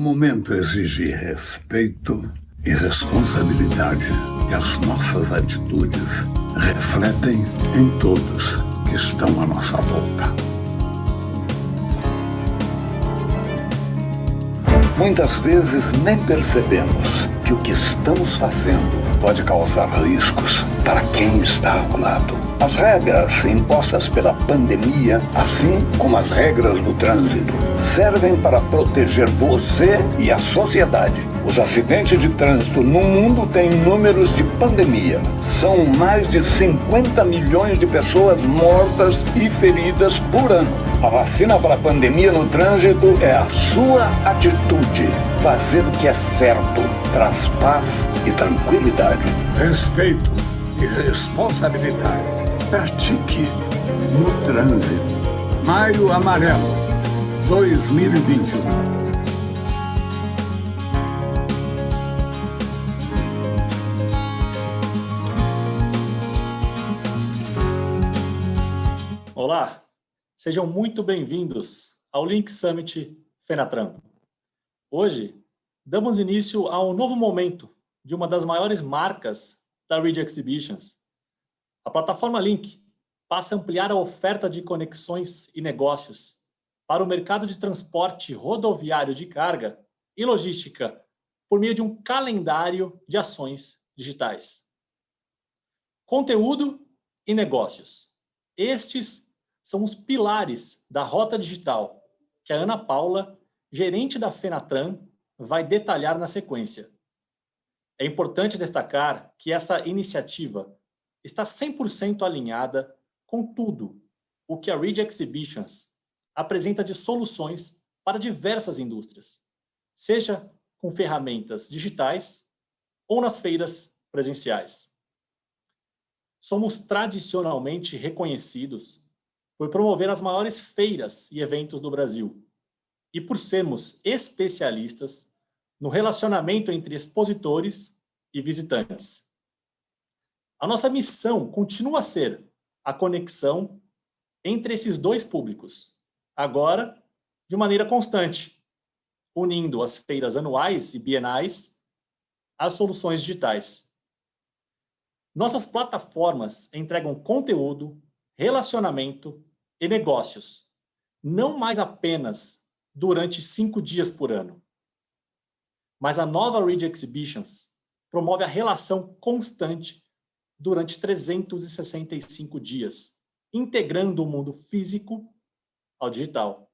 momento exige respeito e responsabilidade, e as nossas atitudes refletem em todos que estão à nossa volta. Muitas vezes nem percebemos que o que estamos fazendo pode causar riscos para quem está ao lado. As regras impostas pela pandemia, assim como as regras do trânsito, servem para proteger você e a sociedade. Os acidentes de trânsito no mundo têm números de pandemia. São mais de 50 milhões de pessoas mortas e feridas por ano. A vacina para a pandemia no trânsito é a sua atitude. Fazer o que é certo traz paz e tranquilidade. Respeito e responsabilidade. Pratique no trânsito. Maio Amarelo 2021. Olá, sejam muito bem-vindos ao Link Summit Fenatran. Hoje, damos início a um novo momento de uma das maiores marcas da Reed Exhibitions. A plataforma Link passa a ampliar a oferta de conexões e negócios para o mercado de transporte rodoviário de carga e logística por meio de um calendário de ações digitais. Conteúdo e negócios. Estes são os pilares da rota digital que a Ana Paula, gerente da Fenatran, vai detalhar na sequência. É importante destacar que essa iniciativa está 100% alinhada com tudo o que a Reed Exhibitions apresenta de soluções para diversas indústrias, seja com ferramentas digitais ou nas feiras presenciais. Somos tradicionalmente reconhecidos por promover as maiores feiras e eventos do Brasil e por sermos especialistas no relacionamento entre expositores e visitantes. A nossa missão continua a ser a conexão entre esses dois públicos, agora de maneira constante, unindo as feiras anuais e bienais às soluções digitais. Nossas plataformas entregam conteúdo, relacionamento e negócios, não mais apenas durante 5 dias por ano. Mas a nova Reed Exhibitions promove a relação constante durante 365 dias, integrando o mundo físico ao digital.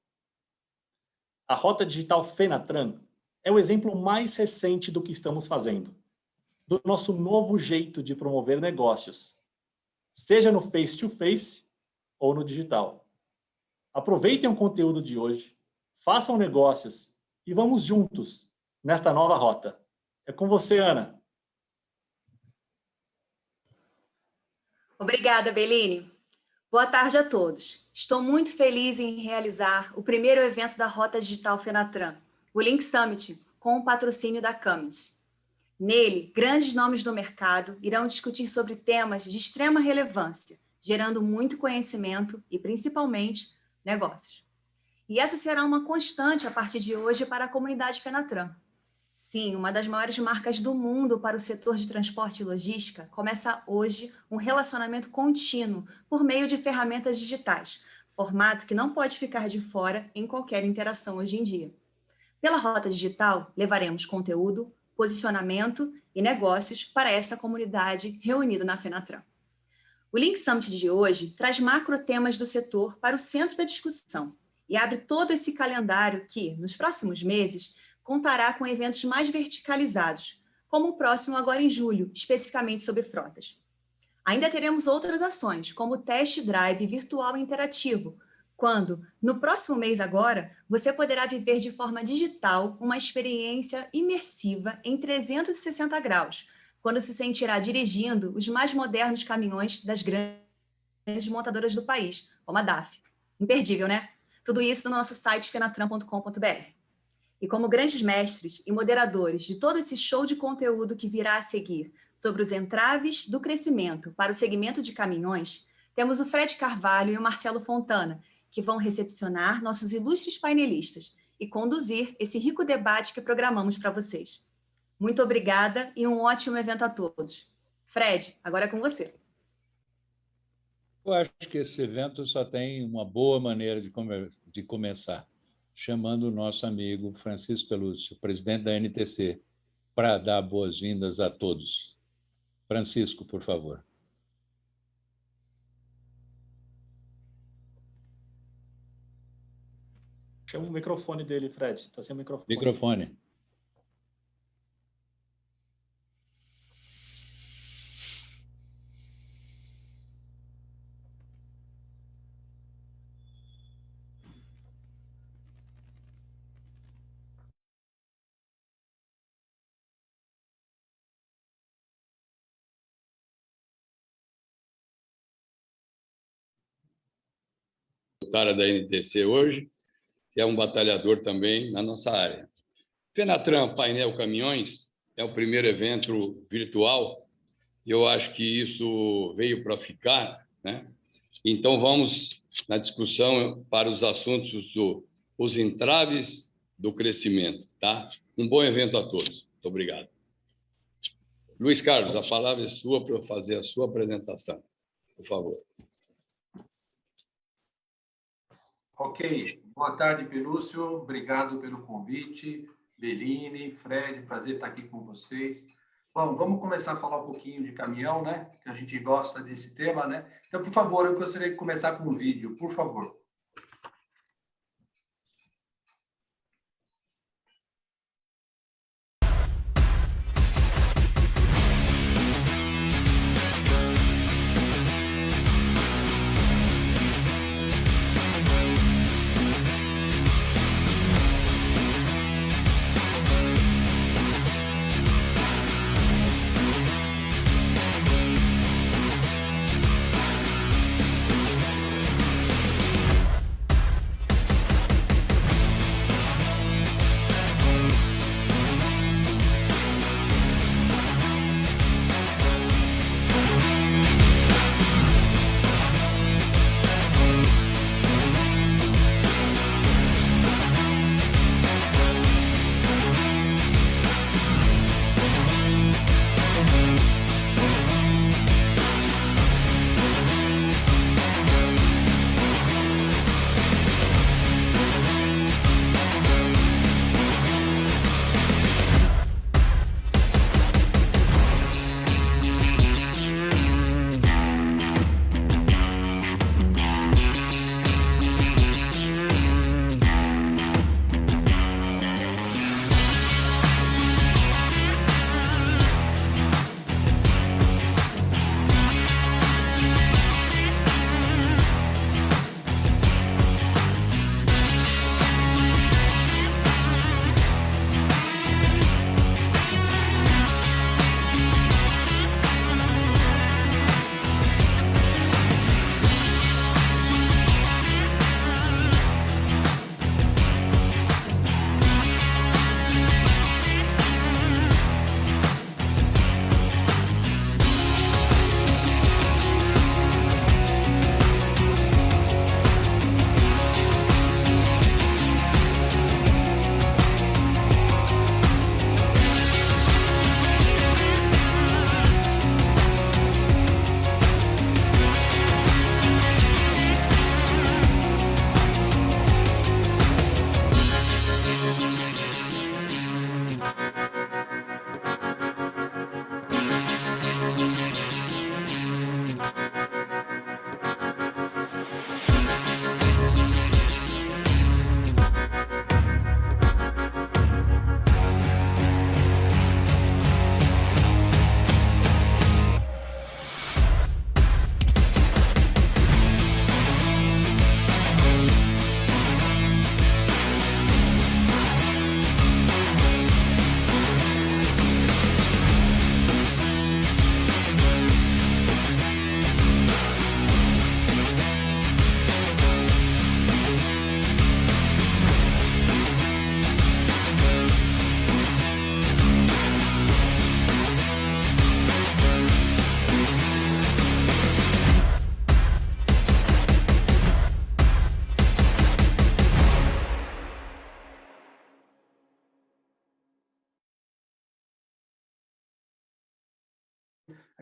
A Rota Digital Fenatran é o exemplo mais recente do que estamos fazendo, do nosso novo jeito de promover negócios, seja no face-to-face ou no digital. Aproveitem o conteúdo de hoje, façam negócios e vamos juntos nesta nova rota. É com você, Ana. Obrigada, Beline. Boa tarde a todos. Estou muito feliz em realizar o primeiro evento da Rota Digital Fenatran, o Link Summit, com o patrocínio da Cummins. Nele, grandes nomes do mercado irão discutir sobre temas de extrema relevância, gerando muito conhecimento e, principalmente, negócios. E essa será uma constante a partir de hoje para a comunidade Fenatran. Sim, uma das maiores marcas do mundo para o setor de transporte e logística começa hoje um relacionamento contínuo por meio de ferramentas digitais, formato que não pode ficar de fora em qualquer interação hoje em dia. Pela Rota Digital, levaremos conteúdo, posicionamento e negócios para essa comunidade reunida na Fenatran. O Link Summit de hoje traz macro temas do setor para o centro da discussão e abre todo esse calendário que, nos próximos meses, contará com eventos mais verticalizados, como o próximo agora em julho, especificamente sobre frotas. Ainda teremos outras ações, como o Test Drive Virtual Interativo, quando, no próximo mês agora, você poderá viver de forma digital uma experiência imersiva em 360 graus, quando se sentirá dirigindo os mais modernos caminhões das grandes montadoras do país, como a DAF. Imperdível, né? Tudo isso no nosso site fenatran.com.br. E como grandes mestres e moderadores de todo esse show de conteúdo que virá a seguir sobre os entraves do crescimento para o segmento de caminhões, temos o Fred Carvalho e o Marcelo Fontana, que vão recepcionar nossos ilustres painelistas e conduzir esse rico debate que programamos para vocês. Muito obrigada e um ótimo evento a todos. Fred, agora é com você. Eu acho que esse evento só tem uma boa maneira de começar, chamando o nosso amigo Francisco Pelúcio, presidente da NTC, para dar boas-vindas a todos. Francisco, por favor. Chama o microfone dele, Fred. Está sem microfone. Microfone. Cara da NTC hoje, que é um batalhador também na nossa área. Fenatran Painel Caminhões é o primeiro evento virtual e eu acho que isso veio para ficar, né? Então, vamos na discussão para os assuntos os entraves do crescimento, tá? Um bom evento a todos. Muito obrigado. Luiz Carlos, a palavra é sua para fazer a sua apresentação, por favor. Ok. Boa tarde, Pelúcio. Obrigado pelo convite. Bellini, Fred, prazer estar aqui com vocês. Bom, vamos começar a falar um pouquinho de caminhão, né? Que a gente gosta desse tema, né? Então, por favor, eu gostaria de começar com um vídeo, por favor.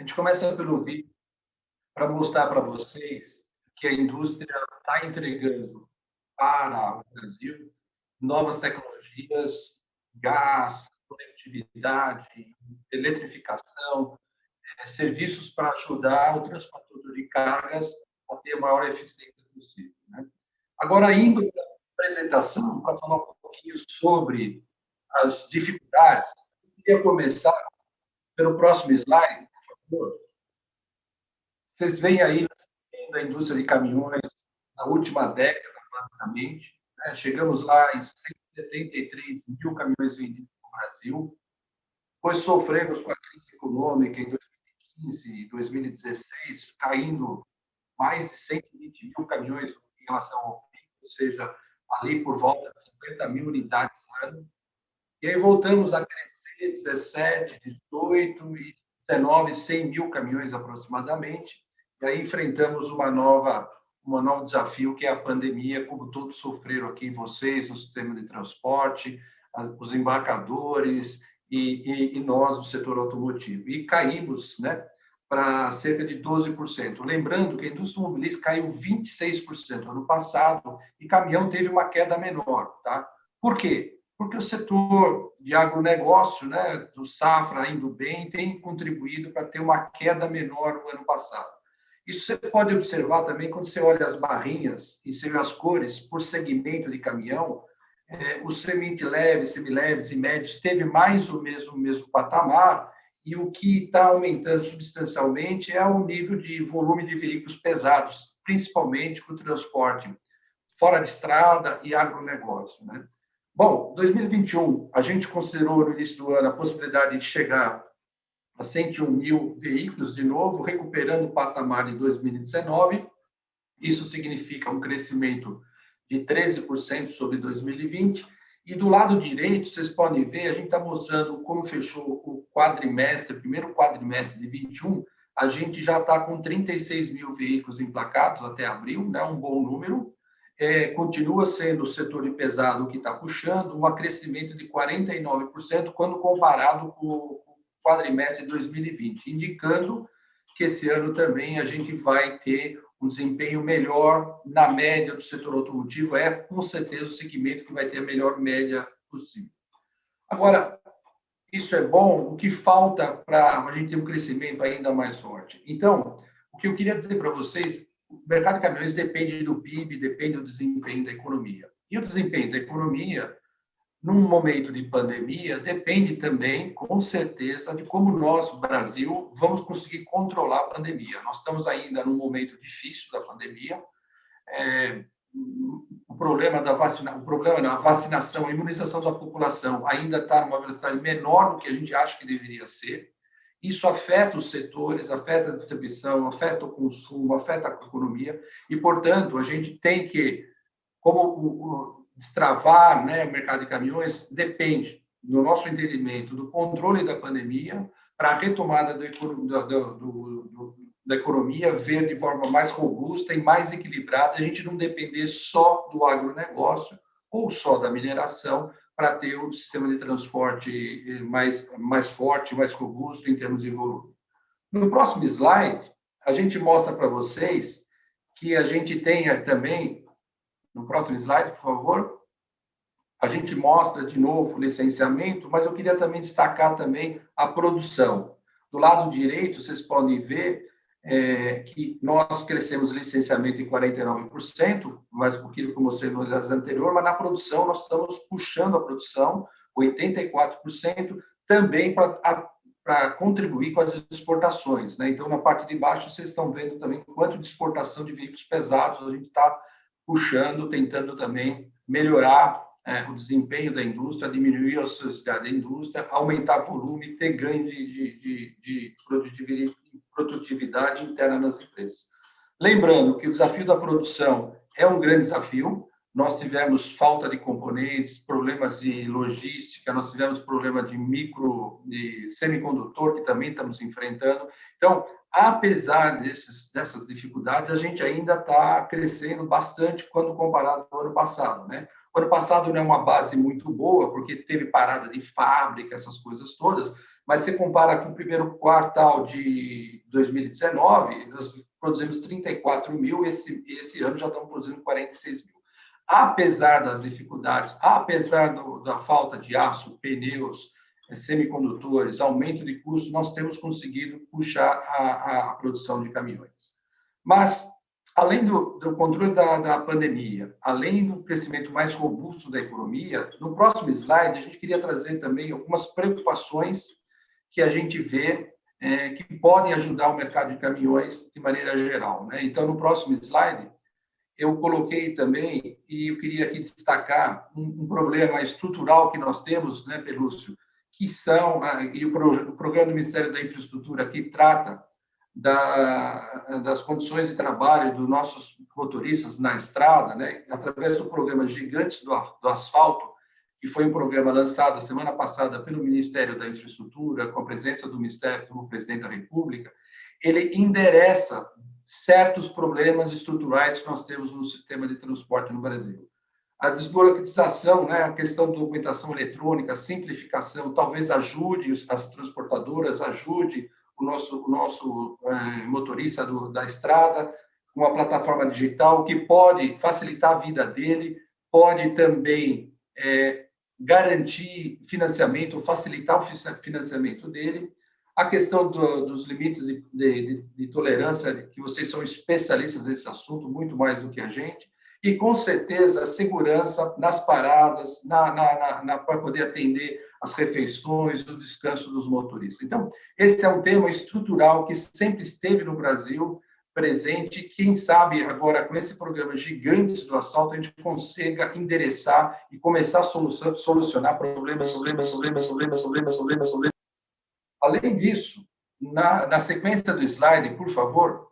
gente começa pelo vídeo para mostrar para vocês que a indústria está entregando para o Brasil novas tecnologias, gás, conectividade, eletrificação, serviços para ajudar o transportador de cargas a ter a maior eficiência possível, né? Agora, indo para a apresentação, para falar um pouquinho sobre as dificuldades, eu queria começar pelo próximo slide, por favor. Vocês veem aí da indústria de caminhões na última década, basicamente, né? Chegamos lá em 173 mil caminhões vendidos no Brasil. Depois sofremos com a crise econômica em 2015 e 2016, caindo mais de 120 mil caminhões em relação ao PIB, ou seja, ali por volta de 50 mil unidades ano. E aí voltamos a crescer 17, 18 e 19, 100 mil caminhões aproximadamente. E aí enfrentamos um novo desafio, que é a pandemia, como todos sofreram aqui, vocês, no sistema de transporte, os embarcadores e nós, no setor automotivo. E caímos, né, para cerca de 12%. Lembrando que a indústria automobilística caiu 26% ano passado e caminhão teve uma queda menor. Tá? Por quê? Porque o setor de agronegócio, né, do safra indo bem, tem contribuído para ter uma queda menor no ano passado. Isso você pode observar também quando você olha as barrinhas e você vê as cores por segmento de caminhão. Os semi-leves, semileves e médios teve mais ou menos o mesmo patamar, e o que está aumentando substancialmente é o nível de volume de veículos pesados, principalmente para o transporte fora de estrada e agronegócio, né? Bom, 2021, a gente considerou no início do ano a possibilidade de chegar a 101 mil veículos de novo, recuperando o patamar de 2019. Isso significa um crescimento de 13% sobre 2020. E do lado direito, vocês podem ver, a gente está mostrando como fechou o quadrimestre, primeiro quadrimestre de 21, a gente já está com 36 mil veículos emplacados até abril, né? Um bom número. Continua sendo o setor de pesado que está puxando, um crescimento de 49% quando comparado com o quadrimestre de 2020, indicando que esse ano também a gente vai ter um desempenho melhor na média do setor automotivo, com certeza o segmento que vai ter a melhor média possível. Agora, isso é bom, o que falta para a gente ter um crescimento ainda mais forte? Então, o que eu queria dizer para vocês, o mercado de caminhões depende do PIB, depende do desempenho da economia. E o desempenho da economia, num momento de pandemia, depende também, com certeza, de como nós, Brasil, vamos conseguir controlar a pandemia. Nós estamos ainda num momento difícil da pandemia. O problema da vacinação, a imunização da população ainda está numa velocidade menor do que a gente acha que deveria ser. Isso afeta os setores, afeta a distribuição, afeta o consumo, afeta a economia. E, portanto, a gente tem que, como destravar, né, o mercado de caminhões depende, no nosso entendimento, do controle da pandemia para a retomada da economia ver de forma mais robusta e mais equilibrada, a gente não depender só do agronegócio ou só da mineração para ter um sistema de transporte mais forte, mais robusto em termos de volume. No próximo slide, a gente mostra para vocês que a gente tem também. No próximo slide, por favor. A gente mostra de novo o licenciamento, mas eu queria também destacar também a produção. Do lado direito, vocês podem ver que nós crescemos o licenciamento em 49%, mais um pouquinho que eu mostrei no slide anterior, mas na produção nós estamos puxando a produção 84%, também para contribuir com as exportações, né? Então, na parte de baixo, vocês estão vendo também quanto de exportação de veículos pesados a gente está puxando, tentando também melhorar o desempenho da indústria, diminuir a ociosidade da indústria, aumentar volume, ter ganho de produtividade interna nas empresas. Lembrando que o desafio da produção é um grande desafio. Nós tivemos falta de componentes, problemas de logística, nós tivemos problema de semicondutor, que também estamos enfrentando. Então, apesar dessas dificuldades, a gente ainda está crescendo bastante quando comparado com o ano passado, né? O ano passado não é uma base muito boa, porque teve parada de fábrica, essas coisas todas, mas você compara com o primeiro quartal de 2019, nós produzimos 34 mil, esse ano já estamos produzindo 46 mil. Apesar das dificuldades, apesar da falta de aço, pneus, semicondutores, aumento de custo, nós temos conseguido puxar a produção de caminhões. Mas, além do controle da pandemia, além do crescimento mais robusto da economia, no próximo slide a gente queria trazer também algumas preocupações que a gente vê que podem ajudar o mercado de caminhões de maneira geral, né? Então, no próximo slide, eu coloquei também, e eu queria aqui destacar um problema estrutural que nós temos, né, Pelúcio, que são, e o programa do Ministério da Infraestrutura, que trata das condições de trabalho dos nossos motoristas na estrada, né, através do programa Gigantes do Asfalto, que foi um programa lançado a semana passada pelo Ministério da Infraestrutura, com a presença do Presidente da República. Ele endereça certos problemas estruturais que nós temos no sistema de transporte no Brasil. A desburocratização, né, a questão da documentação eletrônica, a simplificação, talvez ajude as transportadoras, ajude o nosso motorista da estrada, uma plataforma digital que pode facilitar a vida dele, pode também garantir financiamento, facilitar o financiamento dele. A questão dos limites de tolerância, que vocês são especialistas nesse assunto, muito mais do que a gente, e, com certeza, a segurança nas paradas, para poder atender as refeições, o descanso dos motoristas. Então, esse é um tema estrutural que sempre esteve no Brasil presente. Quem sabe, agora, com esse programa Gigantes do Asfalto, a gente consiga endereçar e começar a solucionar problemas. Além disso, na sequência do slide, por favor,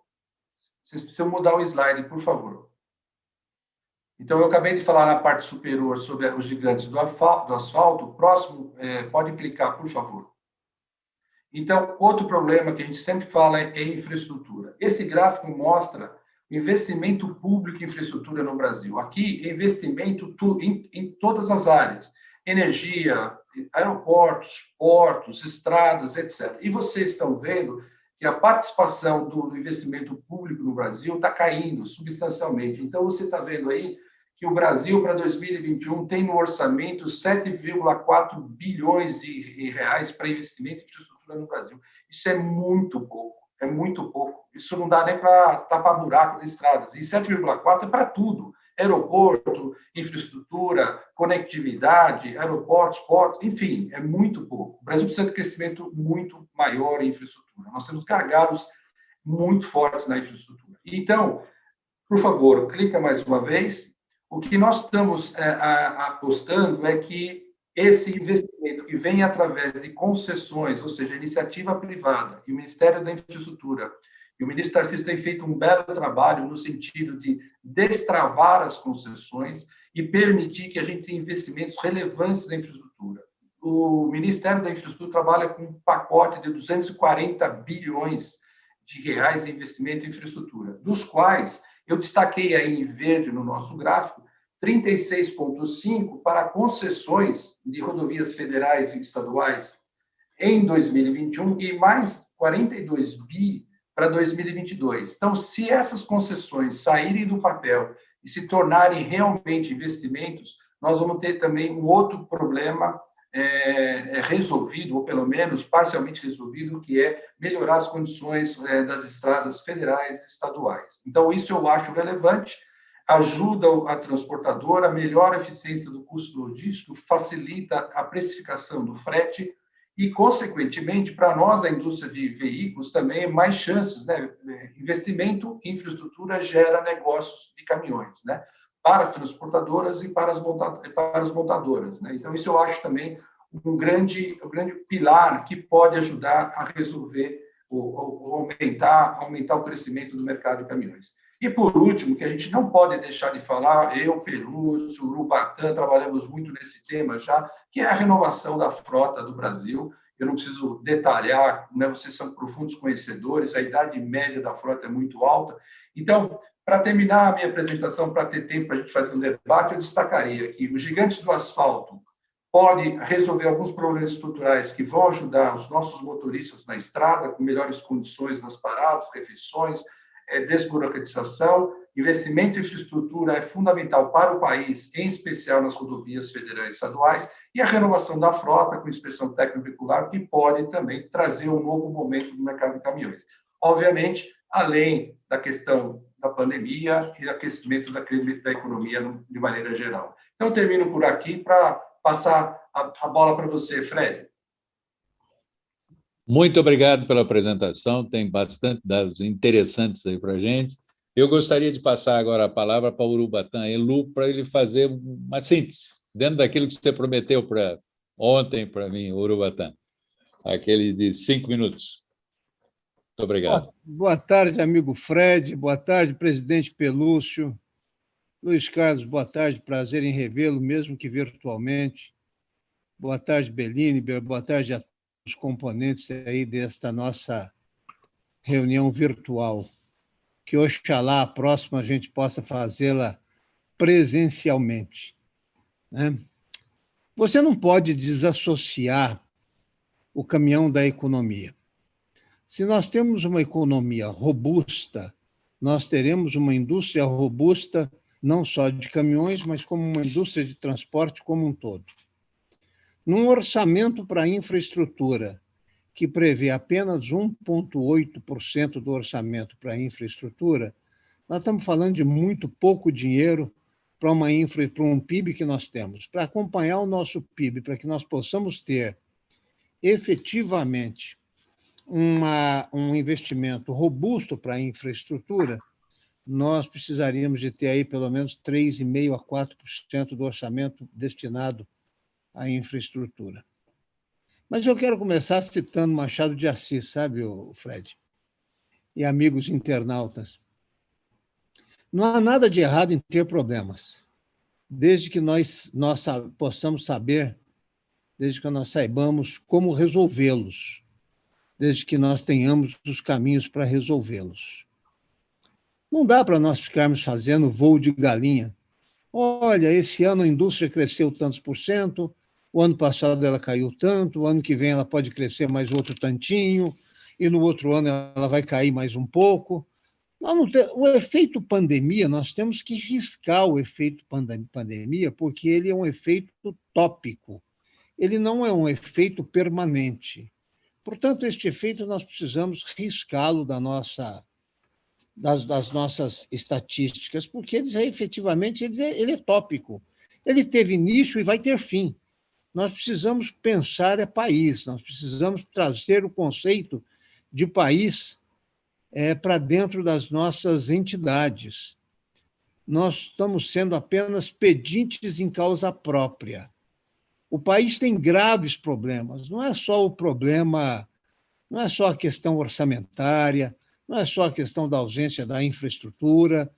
vocês precisam mudar o slide, por favor. Então, eu acabei de falar na parte superior sobre os gigantes do asfalto. O próximo, pode clicar, por favor. Então, outro problema que a gente sempre fala é infraestrutura. Esse gráfico mostra o investimento público em infraestrutura no Brasil. Aqui, investimento em todas as áreas. Energia, aeroportos, portos, estradas, etc. E vocês estão vendo que a participação do investimento público no Brasil está caindo substancialmente. Então, você está vendo aí que o Brasil, para 2021, tem no orçamento 7,4 bilhões de reais para investimento em infraestrutura no Brasil. Isso é muito pouco, é muito pouco. Isso não dá nem para tapar buraco de estradas. E 7,4 é para tudo. Aeroporto, infraestrutura, conectividade, aeroportos, portos, enfim, é muito pouco. O Brasil precisa de crescimento muito maior em infraestrutura. Nós temos gargalos muito fortes na infraestrutura. Então, por favor, clica mais uma vez. O que nós estamos apostando é que esse investimento que vem através de concessões, ou seja, iniciativa privada, e o Ministério da Infraestrutura, e o ministro Tarcísio tem feito um belo trabalho no sentido de destravar as concessões e permitir que a gente tenha investimentos relevantes na infraestrutura. O Ministério da Infraestrutura trabalha com um pacote de 240 bilhões de reais de investimento em infraestrutura, dos quais eu destaquei aí em verde no nosso gráfico 36,5 para concessões de rodovias federais e estaduais em 2021 e mais 42 bi para 2022. Então, se essas concessões saírem do papel e se tornarem realmente investimentos, nós vamos ter também um outro problema resolvido, ou pelo menos parcialmente resolvido, que é melhorar as condições das estradas federais e estaduais. Então, isso eu acho relevante, ajuda a transportadora, melhora a eficiência do custo logístico, facilita a precificação do frete, e, consequentemente, para nós, da indústria de veículos, também mais chances, né? Investimento em infraestrutura gera negócios de caminhões, né? Para as transportadoras e para as montadoras, né? Então, isso eu acho também um grande pilar que pode ajudar a resolver ou aumentar o crescimento do mercado de caminhões. E, por último, que a gente não pode deixar de falar, eu, Pelúcio, o Urubatã, trabalhamos muito nesse tema já, que é a renovação da frota do Brasil. Eu não preciso detalhar, né? Vocês são profundos conhecedores, a idade média da frota é muito alta. Então, para terminar a minha apresentação, para ter tempo para a gente fazer um debate, eu destacaria que os gigantes do asfalto pode resolver alguns problemas estruturais que vão ajudar os nossos motoristas na estrada, com melhores condições nas paradas, refeições, desburocratização. Investimento em infraestrutura é fundamental para o país, em especial nas rodovias federais e estaduais, e a renovação da frota com inspeção técnico-veicular, que pode também trazer um novo momento no mercado de caminhões. Obviamente, além da questão da pandemia e aquecimento da economia de maneira geral. Então, eu termino por aqui para passar a bola para você, Fred. Muito obrigado pela apresentação, tem bastante dados interessantes aí para a gente. Eu gostaria de passar agora a palavra para o Urubatã Elu, para ele fazer uma síntese, dentro daquilo que você prometeu ontem para mim, Urubatã, aquele de 5 minutos. Muito obrigado. Boa tarde, amigo Fred, boa tarde, presidente Pelúcio. Luiz Carlos, boa tarde, prazer em revê-lo, mesmo que virtualmente. Boa tarde, Bellini, boa tarde a todos os componentes aí desta nossa reunião virtual. Que oxalá a próxima a gente possa fazê-la presencialmente, né? Você não pode desassociar o caminhão da economia. Se nós temos uma economia robusta, nós teremos uma indústria robusta, não só de caminhões, mas como uma indústria de transporte como um todo. Num orçamento para a infraestrutura, que prevê apenas 1,8% do orçamento para a infraestrutura, nós estamos falando de muito pouco dinheiro para um PIB que nós temos. Para acompanhar o nosso PIB, para que nós possamos ter efetivamente um investimento robusto para a infraestrutura, nós precisaríamos de ter aí pelo menos 3,5% a 4% do orçamento destinado à infraestrutura. Mas eu quero começar citando Machado de Assis, sabe, Fred? E amigos internautas. Não há nada de errado em ter problemas, desde que nós possamos saber, desde que nós saibamos como resolvê-los, desde que nós tenhamos os caminhos para resolvê-los. Não dá para nós ficarmos fazendo voo de galinha. Olha, esse ano a indústria cresceu tantos por cento, o ano passado ela caiu tanto, o ano que vem ela pode crescer mais outro tantinho, e no outro ano ela vai cair mais um pouco. O efeito pandemia, nós temos que riscar o efeito pandemia, porque ele é um efeito tópico, ele não é um efeito permanente. Portanto, este efeito nós precisamos riscá-lo das nossas estatísticas, porque efetivamente ele é tópico. Ele teve início e vai ter fim. Nós precisamos pensar país, nós precisamos trazer o conceito de país para dentro das nossas entidades. Nós estamos sendo apenas pedintes em causa própria. O país tem graves problemas, não é só o problema, não é só a questão orçamentária, não é só a questão da ausência da infraestrutura.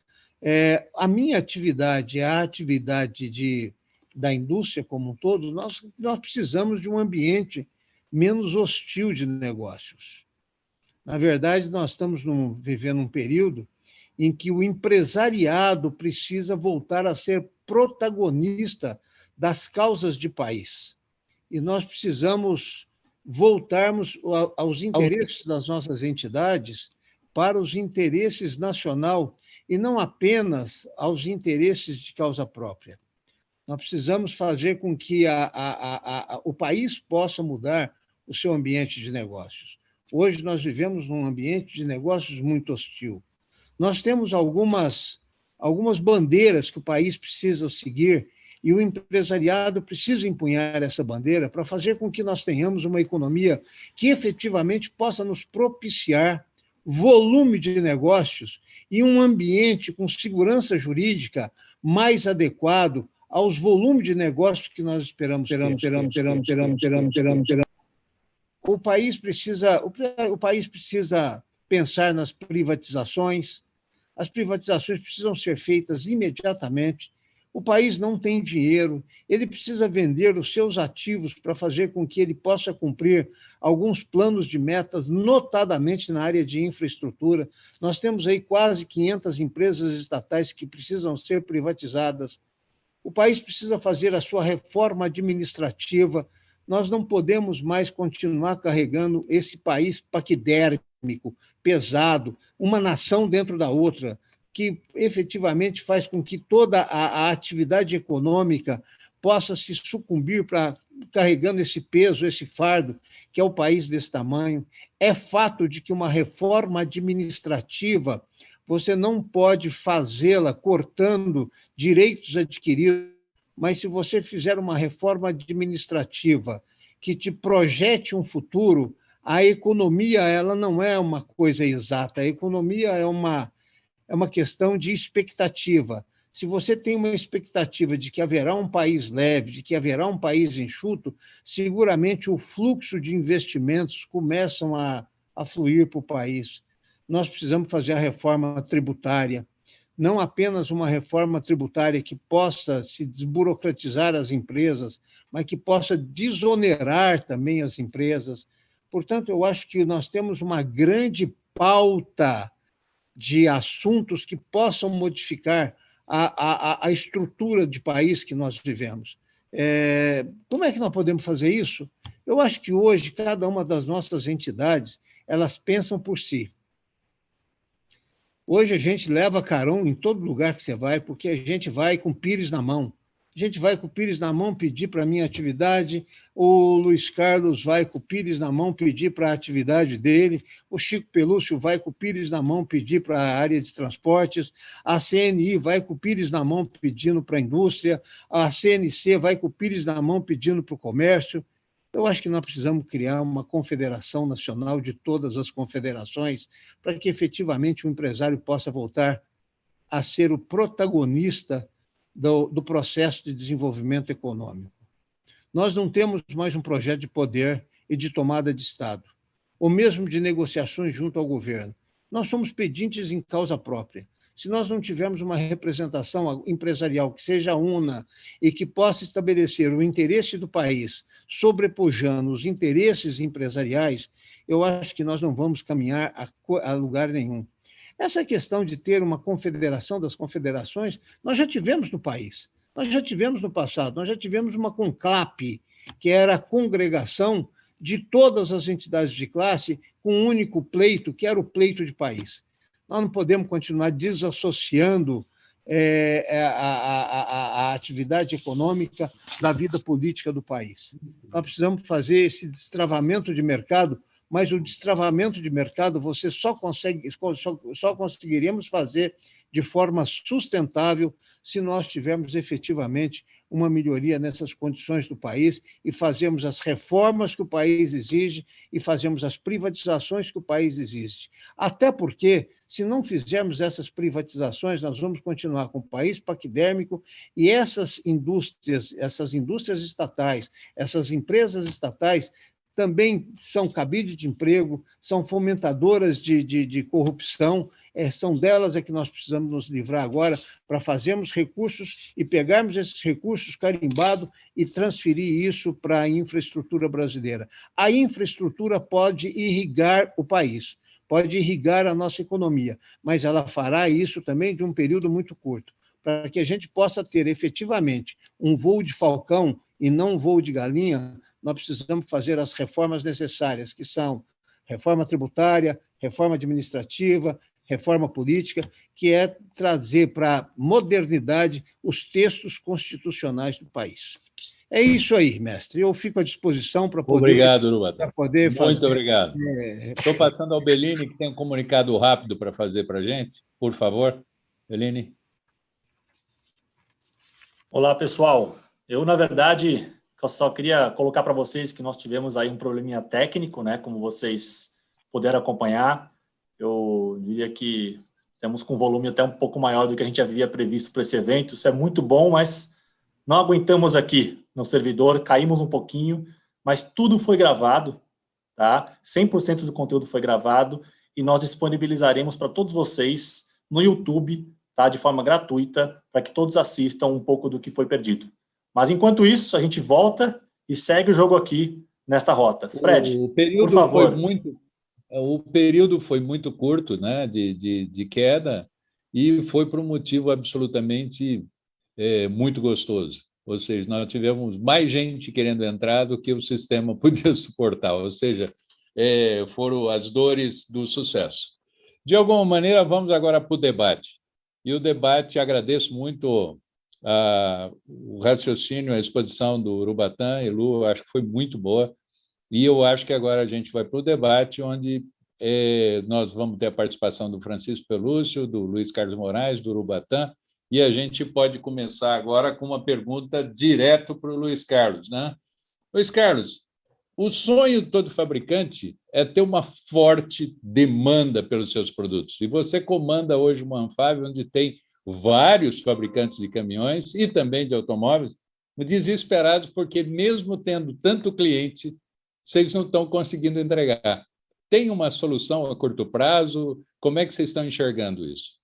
A minha atividade, a atividade da indústria como um todo, nós precisamos de um ambiente menos hostil de negócios. Na verdade, nós estamos vivendo um período em que o empresariado precisa voltar a ser protagonista das causas de país. E nós precisamos voltarmos aos interesses das nossas entidades para os interesses nacional e não apenas aos interesses de causa própria. Nós precisamos fazer com que o país possa mudar o seu ambiente de negócios. Hoje nós vivemos num ambiente de negócios muito hostil. Nós temos algumas bandeiras que o país precisa seguir e o empresariado precisa empunhar essa bandeira para fazer com que nós tenhamos uma economia que efetivamente possa nos propiciar volume de negócios e um ambiente com segurança jurídica mais adequado aos volumes de negócios que nós esperamos ter. O país precisa pensar nas privatizações, as privatizações precisam ser feitas imediatamente. O país não tem dinheiro, ele precisa vender os seus ativos para fazer com que ele possa cumprir alguns planos de metas, notadamente na área de infraestrutura. Nós temos aí quase 500 empresas estatais que precisam ser privatizadas. O país precisa fazer a sua reforma administrativa. Nós não podemos mais continuar carregando esse país paquidérmico, pesado, uma nação dentro da outra, que efetivamente faz com que toda a atividade econômica possa se sucumbir para carregando esse peso, esse fardo, que é o país desse tamanho. É fato de que uma reforma administrativa você não pode fazê-la cortando direitos adquiridos, mas se você fizer uma reforma administrativa que te projete um futuro, a economia ela não é uma coisa exata, a economia é uma questão de expectativa. Se você tem uma expectativa de que haverá um país leve, de que haverá um país enxuto, seguramente o fluxo de investimentos começam a fluir para o país. Nós precisamos fazer a reforma tributária, não apenas uma reforma tributária que possa se desburocratizar as empresas, mas que possa desonerar também as empresas. Portanto, eu acho que nós temos uma grande pauta de assuntos que possam modificar a estrutura de país que nós vivemos. Como é que nós podemos fazer isso? Eu acho que hoje cada uma das nossas entidades elas pensam por si. Hoje a gente leva carão em todo lugar que você vai, porque a gente vai com o pires na mão. A gente vai com o pires na mão pedir para a minha atividade, o Luiz Carlos vai com o pires na mão pedir para a atividade dele, o Chico Pelúcio vai com o pires na mão pedir para a área de transportes, a CNI vai com o pires na mão pedindo para a indústria, a CNC vai com o pires na mão pedindo para o comércio. Eu acho que nós precisamos criar uma confederação nacional de todas as confederações para que, efetivamente, o empresário possa voltar a ser o protagonista do processo de desenvolvimento econômico. Nós não temos mais um projeto de poder e de tomada de Estado, ou mesmo de negociações junto ao governo. Nós somos pedintes em causa própria. Se nós não tivermos uma representação empresarial que seja una e que possa estabelecer o interesse do país, sobrepujando os interesses empresariais, eu acho que nós não vamos caminhar a lugar nenhum. Essa questão de ter uma confederação das confederações, nós já tivemos no país, nós já tivemos no passado, nós já tivemos uma CONCLAP, que era a congregação de todas as entidades de classe com um único pleito, que era o pleito de país. Nós não podemos continuar desassociando a atividade econômica da vida política do país. Nós precisamos fazer esse destravamento de mercado, mas o destravamento de mercado você só conseguiríamos fazer de forma sustentável se nós tivermos efetivamente uma melhoria nessas condições do país e fazermos as reformas que o país exige e fazermos as privatizações que o país exige. Até porque, se não fizermos essas privatizações, nós vamos continuar com o país paquidérmico e essas indústrias estatais, essas empresas estatais, também são cabide de emprego, são fomentadoras de corrupção, são delas que nós precisamos nos livrar agora para fazermos recursos e pegarmos esses recursos carimbados e transferir isso para a infraestrutura brasileira. A infraestrutura pode irrigar o país, pode irrigar a nossa economia, mas ela fará isso também de um período muito curto, para que a gente possa ter efetivamente um voo de falcão e não um voo de galinha. Nós precisamos fazer as reformas necessárias, que são reforma tributária, reforma administrativa, reforma política, que é trazer para a modernidade os textos constitucionais do país. É isso aí, mestre. Eu fico à disposição para poder... Obrigado, Urubatã. Muito obrigado. Estou passando ao Bellini, que tem um comunicado rápido para fazer para a gente. Por favor, Bellini. Olá, pessoal. Eu, na verdade... Eu só queria colocar para vocês que nós tivemos aí um probleminha técnico, né? Como vocês puderam acompanhar, eu diria que estamos com um volume até um pouco maior do que a gente havia previsto para esse evento. Isso é muito bom, mas não aguentamos aqui no servidor, caímos um pouquinho, mas tudo foi gravado, tá? 100% do conteúdo foi gravado e nós disponibilizaremos para todos vocês no YouTube, tá? De forma gratuita, para que todos assistam um pouco do que foi perdido. Mas, enquanto isso, a gente volta e segue o jogo aqui nesta rota. Fred, por favor. O período foi muito curto, né, de queda, e foi por um motivo absolutamente muito gostoso. Ou seja, nós tivemos mais gente querendo entrar do que o sistema podia suportar. Ou seja, foram as dores do sucesso. De alguma maneira, vamos agora para o debate. E o debate, agradeço muito o raciocínio, a exposição do Urubatã e Lu, acho que foi muito boa. E eu acho que agora a gente vai para o debate, onde nós vamos ter a participação do Francisco Pelúcio, do Luiz Carlos Moraes, do Urubatã, e a gente pode começar agora com uma pergunta direto para o Luiz Carlos, né? Luiz Carlos, o sonho de todo fabricante é ter uma forte demanda pelos seus produtos. E você comanda hoje uma Anfávia onde tem vários fabricantes de caminhões e também de automóveis desesperados porque, mesmo tendo tanto cliente, vocês não estão conseguindo entregar. Tem uma solução a curto prazo? Como é que vocês estão enxergando isso?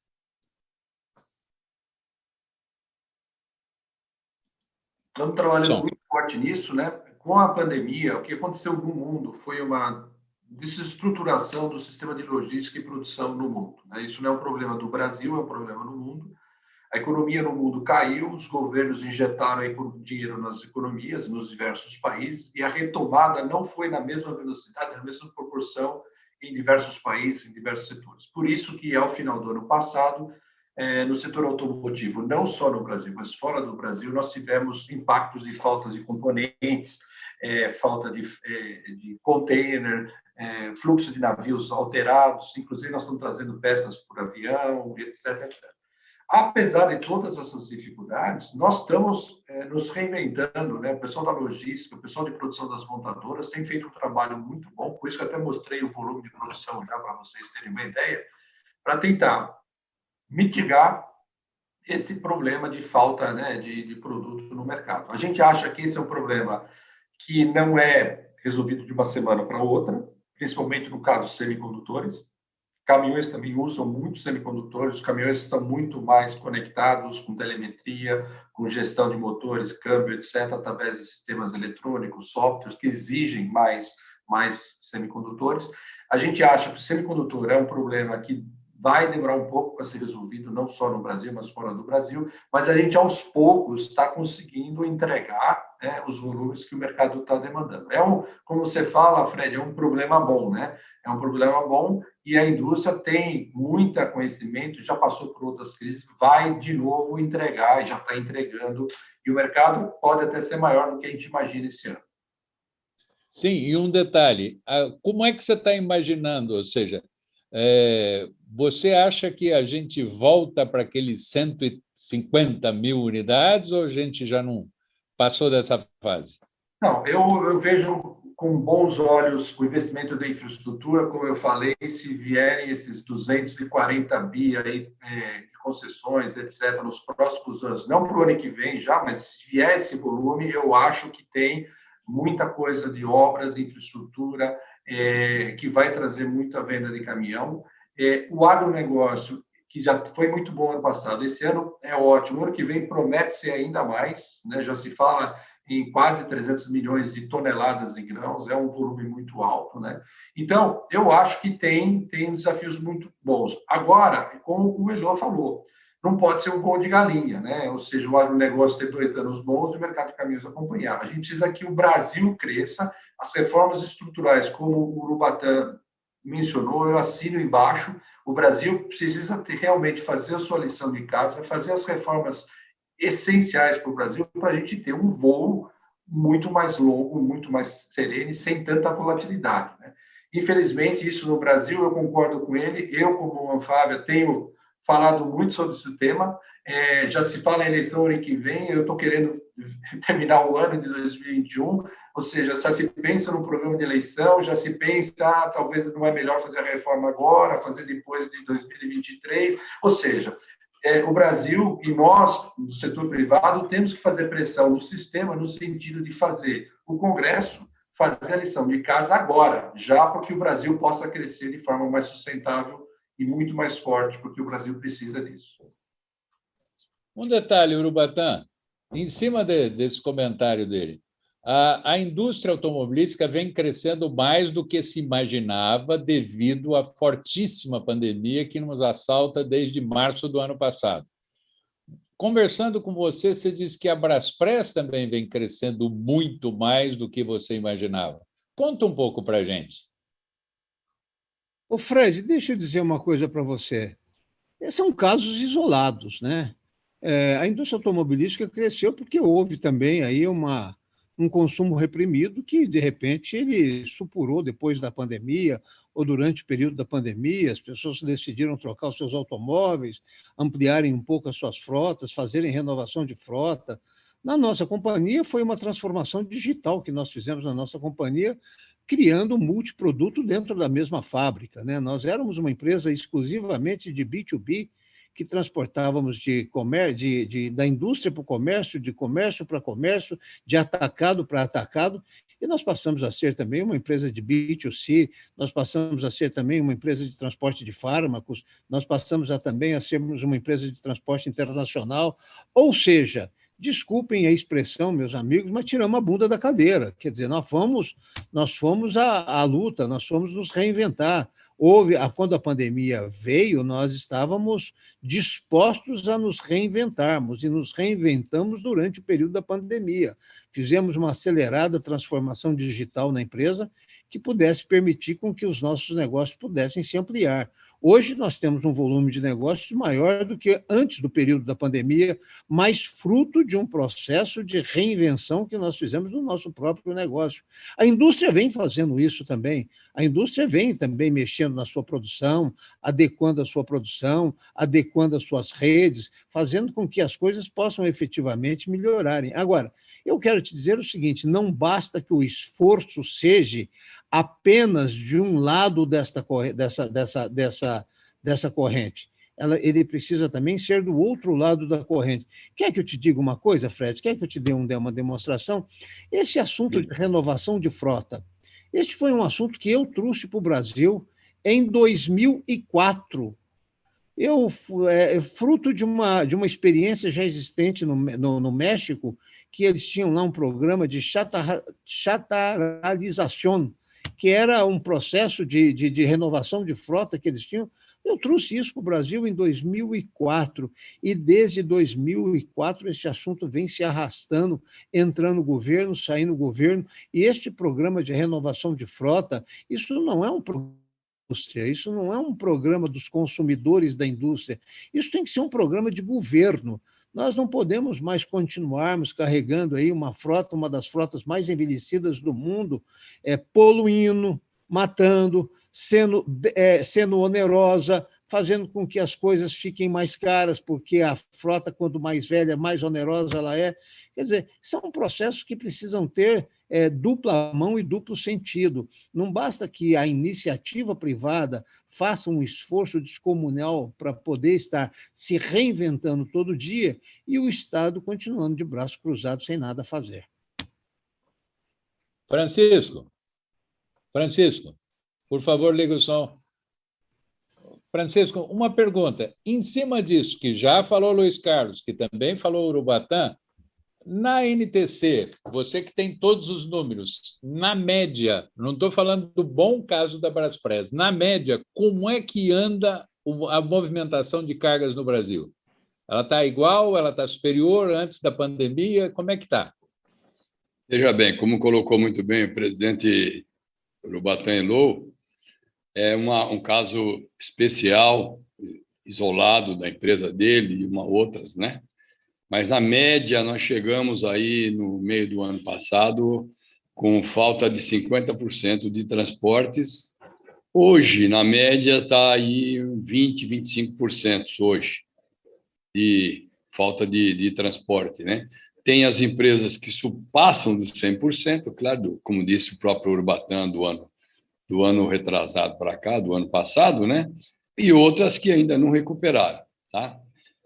Estamos trabalhando muito forte nisso, né? Com a pandemia, o que aconteceu no mundo foi uma desestruturação do sistema de logística e produção no mundo, né? Isso não é um problema do Brasil, é um problema no mundo. A economia no mundo caiu, os governos injetaram dinheiro nas economias, nos diversos países, e a retomada não foi na mesma velocidade, na mesma proporção em diversos países, em diversos setores. Por isso que, ao final do ano passado, no setor automotivo, não só no Brasil, mas fora do Brasil, nós tivemos impactos de falta de componentes, falta de container, fluxo de navios alterados, inclusive nós estamos trazendo peças por avião, etc, etc. Apesar de todas essas dificuldades, nós estamos nos reinventando, né? O pessoal da logística, o pessoal de produção das montadoras tem feito um trabalho muito bom, por isso que eu até mostrei o volume de produção já para vocês terem uma ideia, para tentar mitigar esse problema de falta, né, de produto no mercado. A gente acha que esse é um problema que não é resolvido de uma semana para outra, principalmente no caso dos semicondutores. Caminhões também usam muitos semicondutores, os caminhões estão muito mais conectados com telemetria, com gestão de motores, câmbio, etc., através de sistemas eletrônicos, softwares que exigem mais semicondutores. A gente acha que o semicondutor é um problema que vai demorar um pouco para ser resolvido, não só no Brasil, mas fora do Brasil, mas a gente, aos poucos, está conseguindo entregar, né, os volumes que o mercado está demandando. Como você fala, Fred, é um problema bom, né? É um problema bom e a indústria tem muito conhecimento, já passou por outras crises, vai de novo entregar, e já está entregando, e o mercado pode até ser maior do que a gente imagina esse ano. Sim, e um detalhe, como é que você está imaginando? Ou seja, você acha que a gente volta para aqueles 150 mil unidades ou a gente já não passou dessa fase? Não, eu vejo com bons olhos o investimento da infraestrutura, como eu falei, se vierem esses 240 bi aí, de concessões, etc., nos próximos anos, não para o ano que vem já, mas se vier esse volume, eu acho que tem muita coisa de obras, infraestrutura, que vai trazer muita venda de caminhão. O agronegócio, que já foi muito bom ano passado, esse ano é ótimo, o ano que vem promete ser ainda mais, né? Já se fala em quase 300 milhões de toneladas de grãos, é um volume muito alto, né? Então, eu acho que tem desafios muito bons. Agora, como o Elô falou, não pode ser um voo de galinha, né? Ou seja, o agronegócio ter 2 anos bons e o mercado de caminhões acompanhar. A gente precisa que o Brasil cresça, as reformas estruturais, como o Urubatã mencionou, eu assino embaixo, o Brasil precisa realmente fazer a sua lição de casa, fazer as reformas essenciais para o Brasil, para a gente ter um voo muito mais longo, muito mais sereno, sem tanta volatilidade, né? Infelizmente, isso no Brasil, eu concordo com ele, eu, como Anfávia, tenho falado muito sobre esse tema, já se fala em eleição ano que vem, eu estou querendo terminar o ano de 2021, ou seja, já se pensa no programa de eleição, já se pensa, talvez não é melhor fazer a reforma agora, fazer depois de 2023, ou seja, o Brasil e nós, do setor privado, temos que fazer pressão no sistema no sentido de fazer o Congresso fazer a lição de casa agora, já para que o Brasil possa crescer de forma mais sustentável e muito mais forte, porque o Brasil precisa disso. Um detalhe, Urubatã, em cima desse comentário dele, a indústria automobilística vem crescendo mais do que se imaginava devido à fortíssima pandemia que nos assalta desde março do ano passado. conversando com você, você disse que a Braspress também vem crescendo muito mais do que você imaginava. Conta um pouco para a gente. Ô, Fred, deixa eu dizer uma coisa para você. São casos isolados, né? A indústria automobilística cresceu porque houve também aí um consumo reprimido que, de repente, ele supurou depois da pandemia ou durante o período da pandemia. As pessoas decidiram trocar os seus automóveis, ampliarem um pouco as suas frotas, fazerem renovação de frota. Na nossa companhia, foi uma transformação digital que nós fizemos na nossa companhia, criando um multiproduto dentro da mesma fábrica, né? Nós éramos uma empresa exclusivamente de B2B, que transportávamos da indústria para o comércio, de comércio para comércio, de atacado para atacado, e nós passamos a ser também uma empresa de B2C, nós passamos a ser também uma empresa de transporte de fármacos, nós passamos também a sermos uma empresa de transporte internacional, ou seja, desculpem a expressão, meus amigos, mas tiramos a bunda da cadeira. Quer dizer, nós fomos à luta, nós fomos nos reinventar. Quando a pandemia veio, nós estávamos dispostos a nos reinventarmos, e nos reinventamos durante o período da pandemia. Fizemos uma acelerada transformação digital na empresa que pudesse permitir com que os nossos negócios pudessem se ampliar. Hoje nós temos um volume de negócios maior do que antes do período da pandemia, mas fruto de um processo de reinvenção que nós fizemos no nosso próprio negócio. A indústria vem fazendo isso também. A indústria vem também mexendo na sua produção, adequando a sua produção, adequando as suas redes, fazendo com que as coisas possam efetivamente melhorarem. Agora, eu quero te dizer o seguinte: não basta que o esforço seja apenas de um lado dessa corrente. Ele precisa também ser do outro lado da corrente. Quer que eu te diga uma coisa, Fred? Quer que eu te dê uma demonstração? Esse assunto de renovação de frota, este foi um assunto que eu trouxe para o Brasil em 2004. Fruto de uma experiência já existente no México, que eles tinham lá um programa de chataralização, que era um processo de renovação de frota que eles tinham. Eu trouxe isso para o Brasil em 2004, e desde 2004 esse assunto vem se arrastando, entrando no governo, saindo do governo, e este programa de renovação de frota, isso não é um programa da indústria, isso não é um programa dos consumidores da indústria, isso tem que ser um programa de governo. Nós não podemos mais continuarmos carregando aí uma frota, uma das frotas mais envelhecidas do mundo, poluindo, matando, sendo onerosa, fazendo com que as coisas fiquem mais caras, porque a frota, quanto mais velha, mais onerosa ela é. Quer dizer, são processos que precisam ter dupla mão e duplo sentido. Não basta que a iniciativa privada faça um esforço descomunal para poder estar se reinventando todo dia e o Estado continuando de braços cruzados sem nada a fazer. Francisco, por favor, liga o som. Francisco, uma pergunta. Em cima disso, que já falou Luiz Carlos, que também falou Urubatã, na NTC, você que tem todos os números, na média, não estou falando do bom caso da Braspress, na média, como é que anda a movimentação de cargas no Brasil? Ela está igual, ela está superior antes da pandemia? Como é que está? Veja bem, como colocou muito bem o presidente Urubatã Elô, é um caso especial, isolado da empresa dele e outras, né? Mas, na média, nós chegamos aí no meio do ano passado com falta de 50% de transportes. Hoje, na média, está aí 20%, 25% hoje de falta de transporte, né? Tem as empresas que passam dos 100%, claro, como disse o próprio Urubatã do ano retrasado para cá, do ano passado, né? E outras que ainda não recuperaram, tá?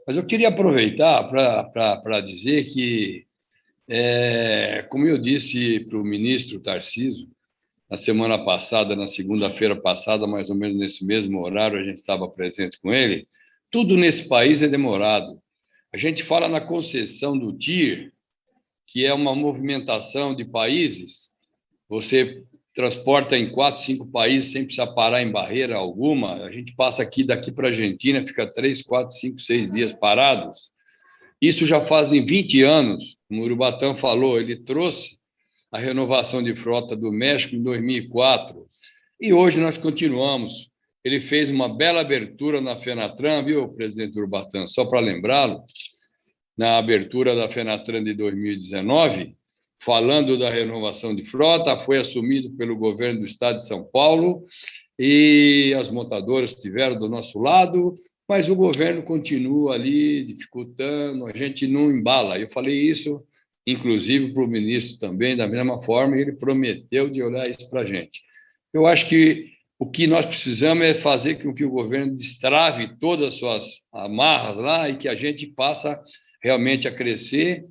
Mas eu queria aproveitar para dizer que, como eu disse para o ministro Tarcísio, na semana passada, na segunda-feira passada, mais ou menos nesse mesmo horário, a gente estava presente com ele, tudo nesse país é demorado. A gente fala na concessão do TIR, que é uma movimentação de países, você transporta em 4, 5 países sem precisar parar em barreira alguma. A gente passa daqui para a Argentina, fica 3, 4, 5, 6 dias parados. Isso já fazem 20 anos, como o Urubatã falou, ele trouxe a renovação de frota do México em 2004, e hoje nós continuamos. Ele fez uma bela abertura na Fenatran, viu, presidente Urubatã? Só para lembrá-lo, na abertura da Fenatran de 2019, falando da renovação de frota, foi assumido pelo governo do estado de São Paulo, e as montadoras estiveram do nosso lado, mas o governo continua ali dificultando, a gente não embala. Eu falei isso, inclusive, para o ministro também, da mesma forma, e ele prometeu de olhar isso para a gente. Eu acho que o que nós precisamos é fazer com que o governo destrave todas as suas amarras lá e que a gente passe realmente a crescer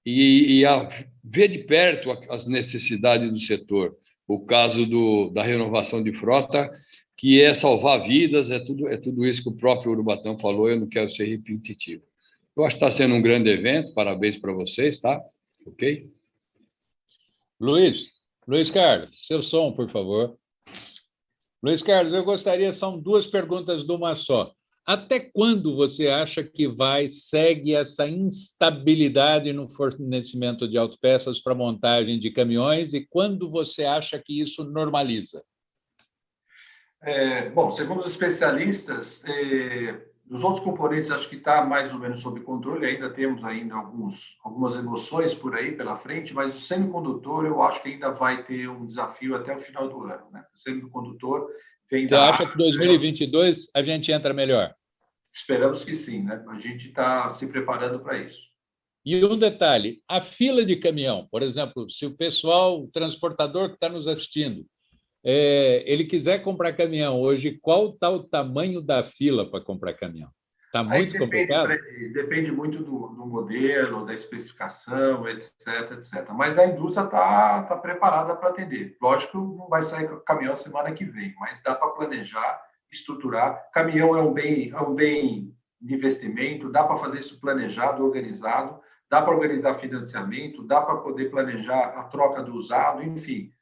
e a ver de perto as necessidades do setor. O caso da renovação de frota, que é salvar vidas, é tudo isso que o próprio Urubatã falou, eu não quero ser repetitivo. Eu acho que está sendo um grande evento, parabéns para vocês, tá? Ok? Luiz Carlos, seu som, por favor. Luiz Carlos, eu gostaria, são duas perguntas de uma só. Até quando você acha que segue essa instabilidade no fornecimento de autopeças para montagem de caminhões e quando você acha que isso normaliza? Bom, segundo os especialistas, os outros componentes acho que está mais ou menos sob controle, ainda temos algumas emoções por aí pela frente, mas o semicondutor eu acho que ainda vai ter um desafio até o final do ano, né? O semicondutor vem Você acha que 2022 a gente entra melhor? Esperamos que sim, né? A gente está se preparando para isso. E um detalhe, a fila de caminhão, por exemplo, se o pessoal, o transportador que está nos assistindo, ele quiser comprar caminhão hoje, qual está o tamanho da fila para comprar caminhão? Está muito complicado? Depende muito do modelo, da especificação, etc, etc. Mas a indústria está preparada para atender. Lógico que não vai sair caminhão semana que vem, mas dá para planejar, estruturar. Caminhão é um bem de investimento, dá para fazer isso planejado, organizado, dá para organizar financiamento, dá para poder planejar a troca do usado, enfim.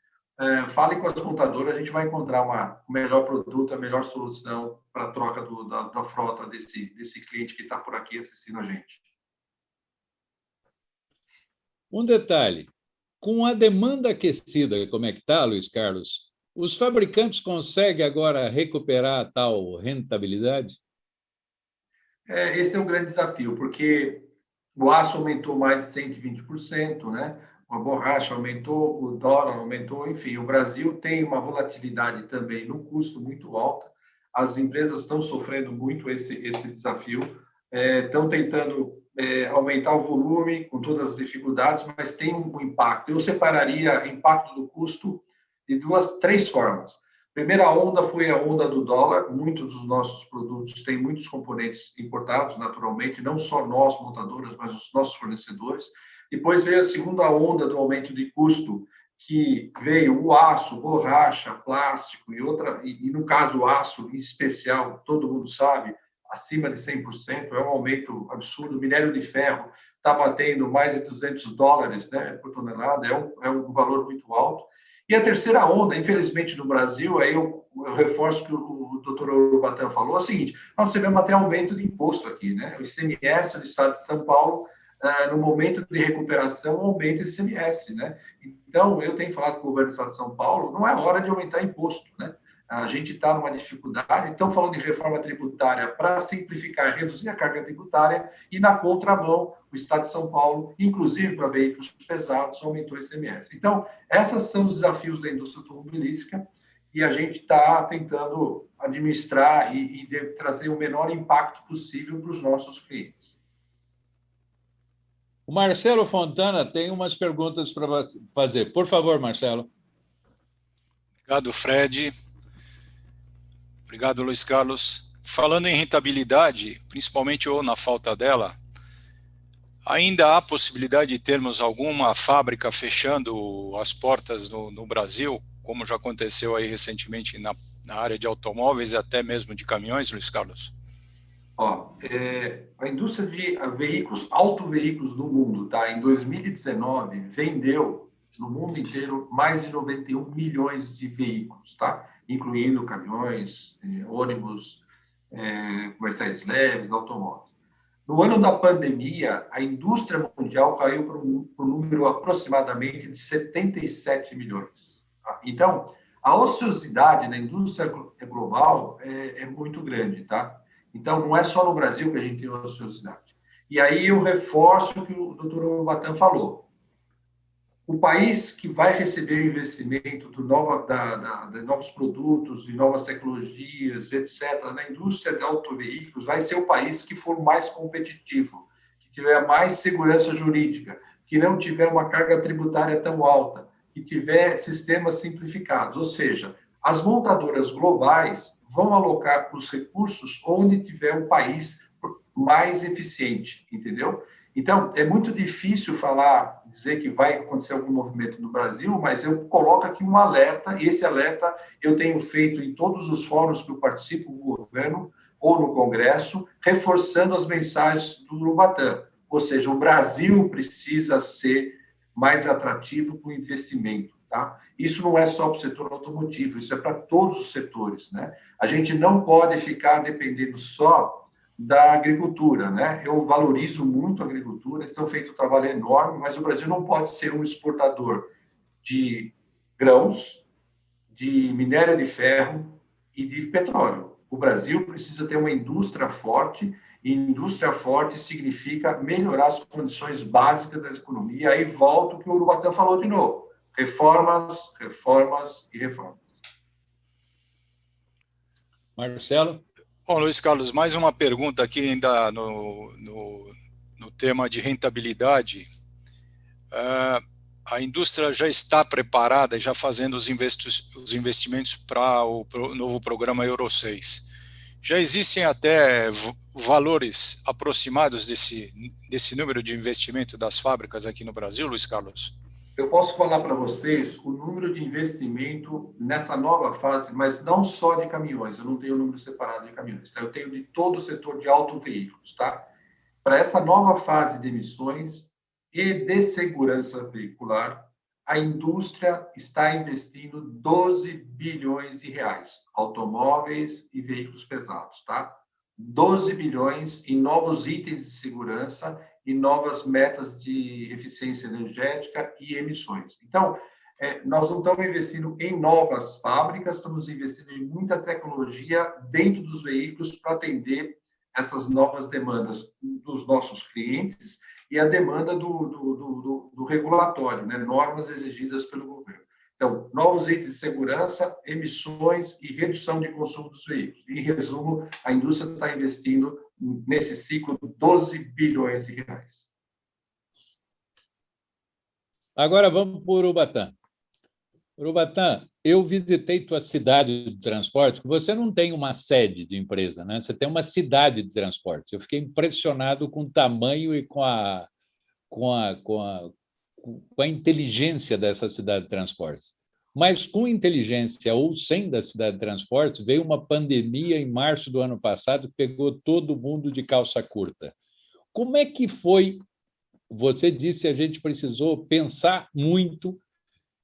Fale com as montadoras, a gente vai encontrar o melhor produto, a melhor solução para a troca da frota desse cliente que está por aqui assistindo a gente. Um detalhe, com a demanda aquecida, como é que está, Luiz Carlos? Os fabricantes conseguem agora recuperar a tal rentabilidade? Esse é um grande desafio, porque o aço aumentou mais de 120%, né? A borracha aumentou, o dólar aumentou, enfim, o Brasil tem uma volatilidade também no custo muito alta. As empresas estão sofrendo muito esse desafio, estão tentando aumentar o volume com todas as dificuldades, mas tem um impacto. Eu separaria impacto do custo de três formas. Primeira onda foi a onda do dólar. Muitos dos nossos produtos têm muitos componentes importados, naturalmente, não só nós, montadoras, mas os nossos fornecedores. Depois veio a segunda onda do aumento de custo, que veio o aço, borracha, plástico e no caso o aço em especial, todo mundo sabe, acima de 100%, é um aumento absurdo. O minério de ferro está batendo mais de $200, né, por tonelada, é um valor muito alto. E a terceira onda, infelizmente, no Brasil, aí eu reforço o que o doutor Urubatã falou, é o seguinte: nós tivemos até aumento de imposto aqui, né? O ICMS do estado de São Paulo, no momento de recuperação, aumenta o ICMS, né? Então, eu tenho falado com o governo do estado de São Paulo, não é hora de aumentar imposto, né? A gente está numa dificuldade, então falando de reforma tributária para simplificar, reduzir a carga tributária, e na contramão, o Estado de São Paulo, inclusive para veículos pesados, aumentou o ICMS. Então, esses são os desafios da indústria automobilística e a gente está tentando administrar e trazer o menor impacto possível para os nossos clientes. O Marcelo Fontana tem umas perguntas para fazer. Por favor, Marcelo. Obrigado, Fred. Obrigado, Luiz Carlos. Falando em rentabilidade, principalmente ou na falta dela, ainda há possibilidade de termos alguma fábrica fechando as portas no Brasil, como já aconteceu aí recentemente na área de automóveis e até mesmo de caminhões, Luiz Carlos? A indústria de autoveículos no mundo, tá? Em 2019, vendeu no mundo inteiro mais de 91 milhões de veículos, tá? Incluindo caminhões, ônibus, comerciais leves, automóveis. No ano da pandemia, a indústria mundial caiu para um número aproximadamente de 77 milhões. Tá? Então, a ociosidade na indústria global é muito grande, tá? Então, não é só no Brasil que a gente tem ociosidade. E aí eu reforço o que o doutor Urbatan falou. O país que vai receber investimento de novos produtos, de novas tecnologias, etc., na indústria de autoveículos, vai ser o país que for mais competitivo, que tiver mais segurança jurídica, que não tiver uma carga tributária tão alta, que tiver sistemas simplificados. Ou seja, as montadoras globais vão alocar os recursos onde tiver um país mais eficiente, entendeu? Então, é muito difícil dizer que vai acontecer algum movimento no Brasil, mas eu coloco aqui um alerta, e esse alerta eu tenho feito em todos os fóruns que eu participo do governo ou no Congresso, reforçando as mensagens do Urbatan. Ou seja, o Brasil precisa ser mais atrativo para o investimento. Tá? Isso não é só para o setor automotivo, isso é para todos os setores. Né? A gente não pode ficar dependendo só da agricultura, né? Eu valorizo muito a agricultura, estão feito um trabalho enorme, mas o Brasil não pode ser um exportador de grãos, de minério de ferro e de petróleo. O Brasil precisa ter uma indústria forte, e indústria forte significa melhorar as condições básicas da economia. Aí volta o que o Urbatan falou de novo: reformas, reformas e reformas. Marcelo? Bom, Luiz Carlos, mais uma pergunta aqui ainda no tema de rentabilidade. A indústria já está preparada e já fazendo os investimentos para o novo programa Euro 6. Já existem até valores aproximados desse número de investimento das fábricas aqui no Brasil, Luiz Carlos? Eu posso falar para vocês o número de investimento nessa nova fase, mas não só de caminhões, eu não tenho o número separado de caminhões, tá? Eu tenho de todo o setor de autoveículos, tá? Para essa nova fase de emissões e de segurança veicular, a indústria está investindo 12 bilhões de reais, automóveis e veículos pesados, tá? 12 bilhões em novos itens de segurança e novas metas de eficiência energética e emissões. Então, nós não estamos investindo em novas fábricas, estamos investindo em muita tecnologia dentro dos veículos para atender essas novas demandas dos nossos clientes e a demanda do regulatório, né? Normas exigidas pelo governo. Então, novos itens de segurança, emissões e redução de consumo dos veículos. Em resumo, a indústria está investindo nesse ciclo 12 bilhões de reais. Agora vamos para o Urubatã. Urubatã, eu visitei tua cidade de transporte, que você não tem uma sede de empresa, né? Você tem uma cidade de transporte. Eu fiquei impressionado com o tamanho e com a inteligência dessa cidade de transportes. Mas com inteligência ou sem da cidade de transportes, veio uma pandemia em março do ano passado que pegou todo mundo de calça curta. Como é que foi? Você disse que a gente precisou pensar muito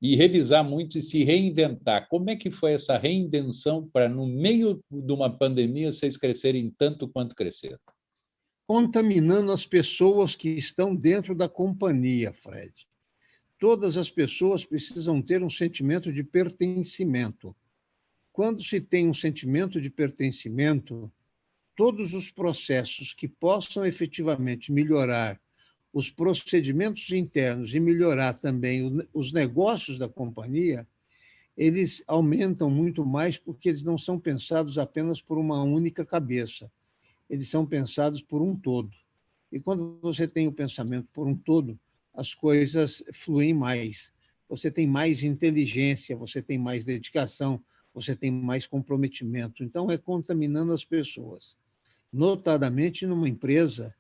e revisar muito e se reinventar. Como é que foi essa reinvenção para, no meio de uma pandemia, vocês crescerem tanto quanto cresceram? Contaminando as pessoas que estão dentro da companhia, Fred. Todas as pessoas precisam ter um sentimento de pertencimento. Quando se tem um sentimento de pertencimento, todos os processos que possam efetivamente melhorar os procedimentos internos e melhorar também os negócios da companhia, eles aumentam muito mais porque eles não são pensados apenas por uma única cabeça. Eles são pensados por um todo. E quando você tem o pensamento por um todo, as coisas fluem mais. Você tem mais inteligência, você tem mais dedicação, você tem mais comprometimento. Então, é contaminando as pessoas. Notadamente numa empresa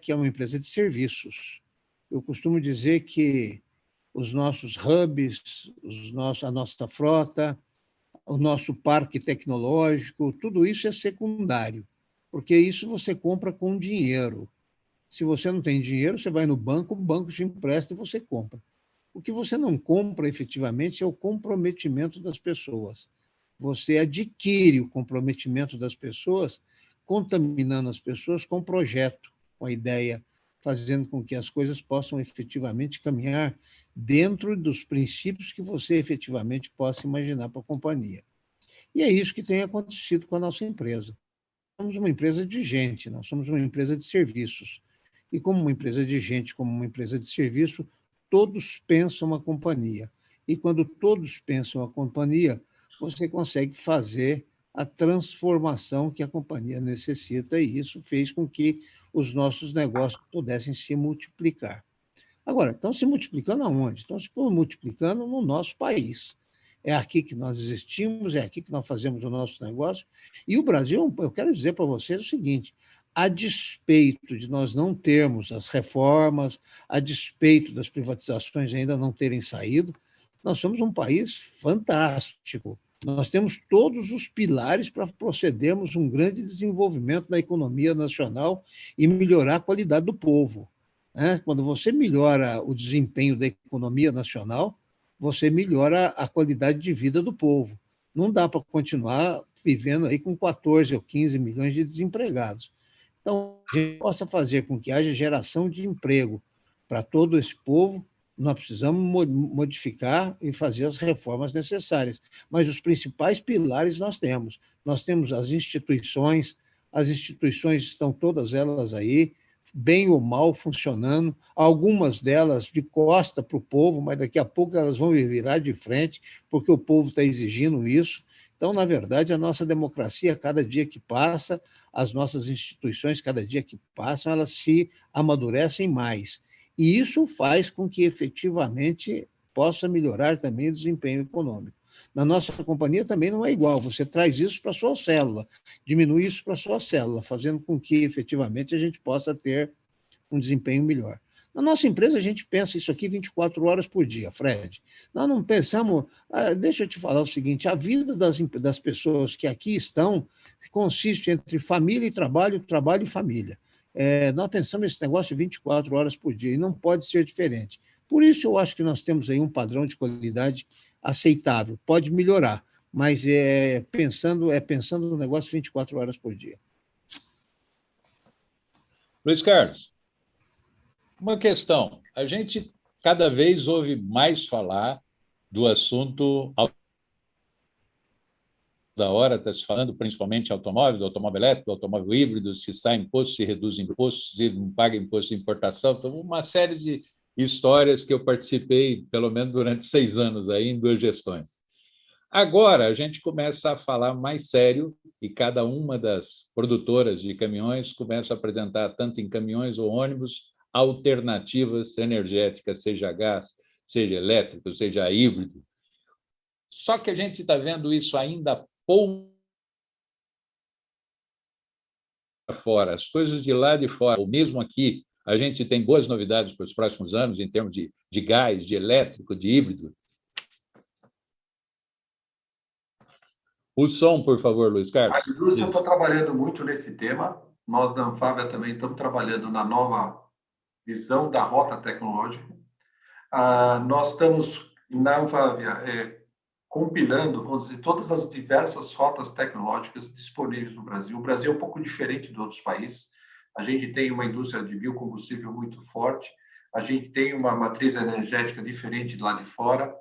que é uma empresa de serviços. Eu costumo dizer que os nossos hubs, a nossa frota, o nosso parque tecnológico, tudo isso é secundário, porque isso você compra com dinheiro. Se você não tem dinheiro, você vai no banco, o banco te empresta e você compra. O que você não compra efetivamente é o comprometimento das pessoas. Você adquire o comprometimento das pessoas contaminando as pessoas com o projeto, com a ideia, fazendo com que as coisas possam efetivamente caminhar dentro dos princípios que você efetivamente possa imaginar para a companhia. E é isso que tem acontecido com a nossa empresa. Somos uma empresa de gente, nós somos uma empresa de serviços. E como uma empresa de gente, como uma empresa de serviço, todos pensam uma companhia. E quando todos pensam a companhia, você consegue fazer a transformação que a companhia necessita, e isso fez com que os nossos negócios pudessem se multiplicar. Agora, estão se multiplicando aonde? Estão se multiplicando no nosso país. É aqui que nós existimos, é aqui que nós fazemos o nosso negócio. E o Brasil, eu quero dizer para vocês o seguinte: a despeito de nós não termos as reformas, a despeito das privatizações ainda não terem saído, nós somos um país fantástico. Nós temos todos os pilares para procedermos um grande desenvolvimento da economia nacional e melhorar a qualidade do povo. Quando você melhora o desempenho da economia nacional, você melhora a qualidade de vida do povo. Não dá para continuar vivendo aí com 14 ou 15 milhões de desempregados. Então, a gente possa fazer com que haja geração de emprego para todo esse povo, nós precisamos modificar e fazer as reformas necessárias. Mas os principais pilares nós temos. Nós temos as instituições estão todas elas aí, bem ou mal funcionando, algumas delas de costa para o povo, mas daqui a pouco elas vão virar de frente, porque o povo está exigindo isso. Então, na verdade, a nossa democracia, cada dia que passa, as nossas instituições, cada dia que passam, elas se amadurecem mais. E isso faz com que, efetivamente, possa melhorar também o desempenho econômico. Na nossa companhia também não é igual, você traz isso para a sua célula, diminui isso para a sua célula, fazendo com que, efetivamente, a gente possa ter um desempenho melhor. Na nossa empresa, a gente pensa isso aqui 24 horas por dia, Fred. Nós não pensamos... deixa eu te falar o seguinte, a vida das pessoas que aqui estão consiste entre família e trabalho, trabalho e família. Nós pensamos esse negócio 24 horas por dia, e não pode ser diferente. Por isso, eu acho que nós temos aí um padrão de qualidade aceitável. Pode melhorar, mas pensando no negócio 24 horas por dia. Luiz Carlos, uma questão. A gente cada vez ouve mais falar do assunto da hora, está se falando principalmente automóvel, do automóvel elétrico, do automóvel híbrido, se sai imposto, se reduz imposto, se não paga imposto de importação. Então, uma série de histórias que eu participei, pelo menos durante 6 anos, aí, em 2 gestões. Agora, a gente começa a falar mais sério e cada uma das produtoras de caminhões começa a apresentar, tanto em caminhões ou ônibus, alternativas energéticas, seja gás, seja elétrico, seja híbrido. Só que a gente está vendo isso ainda pouco fora, as coisas de lá de fora, ou mesmo aqui, a gente tem boas novidades para os próximos anos em termos de gás, de elétrico, de híbrido. O som, por favor, Luiz Carlos. A indústria, eu estou trabalhando muito nesse tema. Nós, da Anfávia, também estamos trabalhando na nova visão da rota tecnológica. Nós estamos, na Anfávia, compilando, vamos dizer, todas as diversas rotas tecnológicas disponíveis no Brasil. O Brasil é um pouco diferente de outros países. A gente tem uma indústria de biocombustível muito forte, a gente tem uma matriz energética diferente de lá de fora,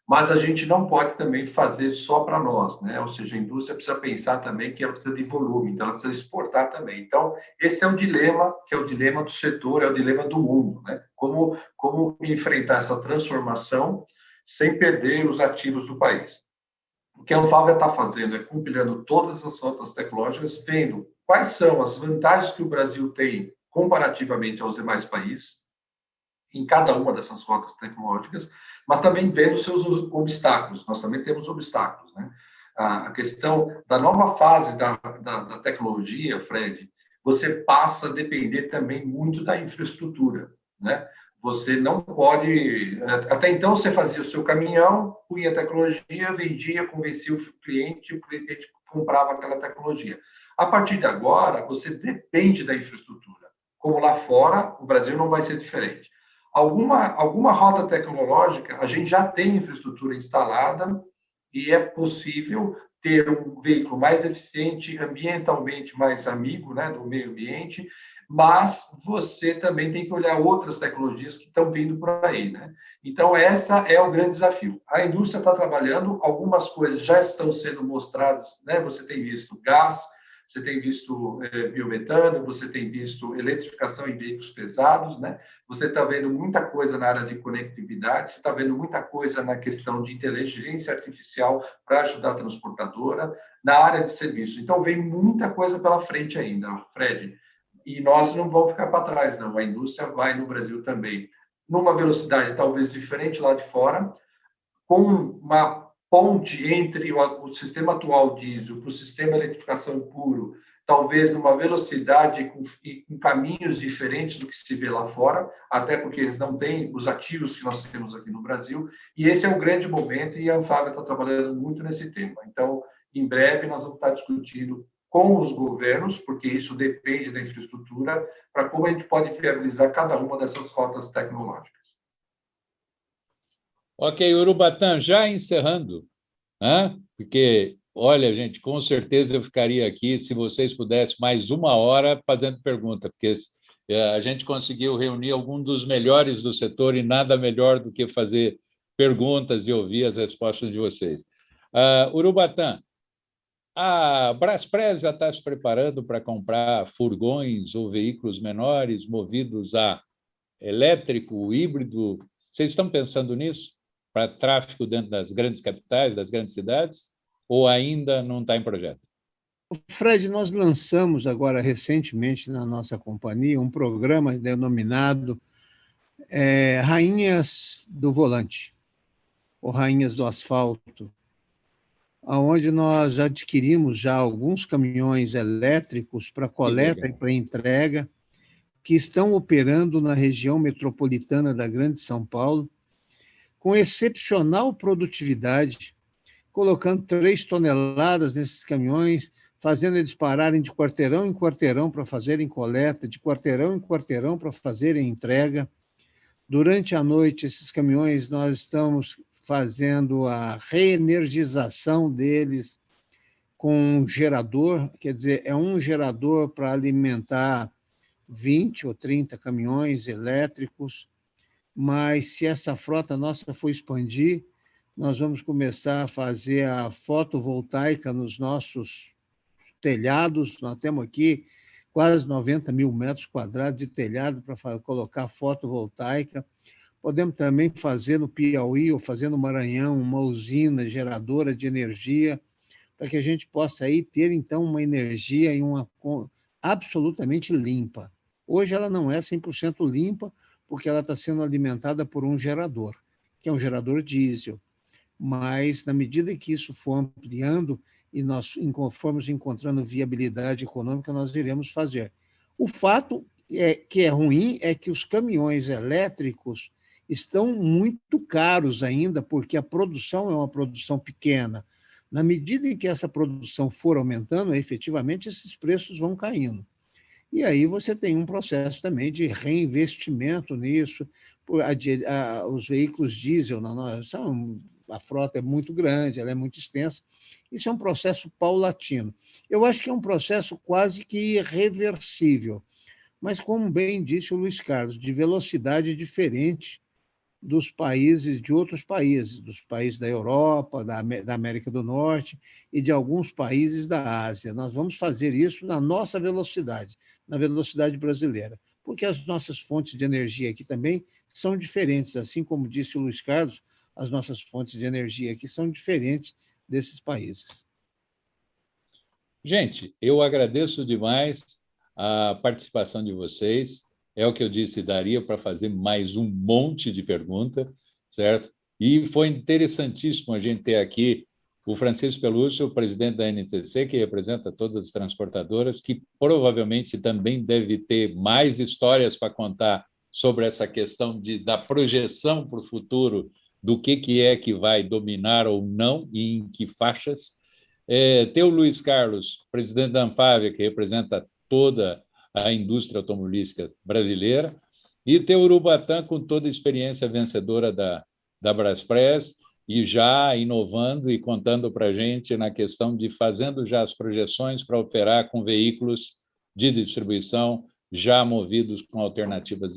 mas a gente não pode também fazer só para nós, né? Ou seja, a indústria precisa pensar também que ela precisa de volume, então ela precisa exportar também. Então, esse é o dilema, que é o dilema do setor, é o dilema do mundo, né? Como enfrentar essa transformação sem perder os ativos do país. O que a Anfávia está fazendo é compilando todas as rotas tecnológicas, vendo quais são as vantagens que o Brasil tem comparativamente aos demais países, em cada uma dessas rotas tecnológicas, mas também vendo seus obstáculos. Nós também temos obstáculos, né? A questão da nova fase da tecnologia, Fred, você passa a depender também muito da infraestrutura, né? Você não pode... Até então, você fazia o seu caminhão, punha a tecnologia, vendia, convencia o cliente comprava aquela tecnologia. A partir de agora, você depende da infraestrutura. Como lá fora, o Brasil não vai ser diferente. Alguma rota tecnológica, a gente já tem infraestrutura instalada e é possível ter um veículo mais eficiente, ambientalmente mais amigo, né, do meio ambiente, mas você também tem que olhar outras tecnologias que estão vindo por aí, né? Então, essa é o grande desafio. A indústria está trabalhando, algumas coisas já estão sendo mostradas, né? Você tem visto gás, você tem visto biometano, você tem visto eletrificação em veículos pesados, né? Você está vendo muita coisa na área de conectividade, você está vendo muita coisa na questão de inteligência artificial para ajudar a transportadora, na área de serviço. Então, vem muita coisa pela frente ainda, Fred. E nós não vamos ficar para trás, não. A indústria vai no Brasil também, numa velocidade talvez diferente lá de fora, com uma ponte entre o sistema atual diesel para o sistema eletrificação puro, talvez numa velocidade e com caminhos diferentes do que se vê lá fora, até porque eles não têm os ativos que nós temos aqui no Brasil, e esse é um grande momento, e a Anfávia está trabalhando muito nesse tema. Então, em breve, nós vamos estar discutindo com os governos, porque isso depende da infraestrutura, para como a gente pode viabilizar cada uma dessas rotas tecnológicas. Ok, Urubatã, já encerrando, né? Porque, olha, gente, com certeza eu ficaria aqui, se vocês pudessem, mais 1 hora fazendo pergunta, porque a gente conseguiu reunir alguns dos melhores do setor e nada melhor do que fazer perguntas e ouvir as respostas de vocês. Urubatã, a Braspress já está se preparando para comprar furgões ou veículos menores movidos a elétrico, híbrido. Vocês estão pensando nisso? Para tráfego dentro das grandes capitais, das grandes cidades? Ou ainda não está em projeto? Fred, nós lançamos agora recentemente na nossa companhia um programa denominado Rainhas do Volante, ou Rainhas do Asfalto, onde nós adquirimos já alguns caminhões elétricos para coleta e para entrega, que estão operando na região metropolitana da Grande São Paulo, com excepcional produtividade, colocando 3 toneladas nesses caminhões, fazendo eles pararem de quarteirão em quarteirão para fazerem coleta, de quarteirão em quarteirão para fazerem entrega. Durante a noite, esses caminhões, nós estamos fazendo a reenergização deles com um gerador, quer dizer, é um gerador para alimentar 20 ou 30 caminhões elétricos, mas se essa frota nossa for expandir, nós vamos começar a fazer a fotovoltaica nos nossos telhados. Nós temos aqui quase 90 mil metros quadrados de telhado para colocar fotovoltaica. Podemos também fazer no Piauí ou fazer no Maranhão uma usina geradora de energia, para que a gente possa aí ter, então, uma energia absolutamente limpa. Hoje ela não é 100% limpa, porque ela está sendo alimentada por um gerador, que é um gerador diesel. Mas, na medida que isso for ampliando e nós formos encontrando viabilidade econômica, nós iremos fazer. O fato que é ruim é que os caminhões elétricos estão muito caros ainda, porque a produção é uma produção pequena. Na medida em que essa produção for aumentando, efetivamente, esses preços vão caindo. E aí você tem um processo também de reinvestimento nisso. Os veículos diesel, a frota é muito grande, ela é muito extensa. Isso é um processo paulatino. Eu acho que é um processo quase que irreversível, mas, como bem disse o Luiz Carlos, de velocidade diferente dos países, de outros países, dos países da Europa, da América do Norte e de alguns países da Ásia. Nós vamos fazer isso na nossa velocidade, na velocidade brasileira, porque as nossas fontes de energia aqui também são diferentes, assim como disse o Luiz Carlos, as nossas fontes de energia aqui são diferentes desses países. Gente, eu agradeço demais a participação de vocês. É o que eu disse, daria para fazer mais um monte de perguntas, certo? E foi interessantíssimo a gente ter aqui o Francisco Pelúcio, o presidente da NTC, que representa todas as transportadoras, que provavelmente também deve ter mais histórias para contar sobre essa questão da projeção para o futuro, do que é que vai dominar ou não e em que faixas. Ter o Luiz Carlos, presidente da Anfávia, que representa toda a indústria automobilística brasileira, e ter o Urubatã com toda a experiência vencedora da Braspress, e já inovando e contando para a gente na questão de fazendo já as projeções para operar com veículos de distribuição já movidos com alternativas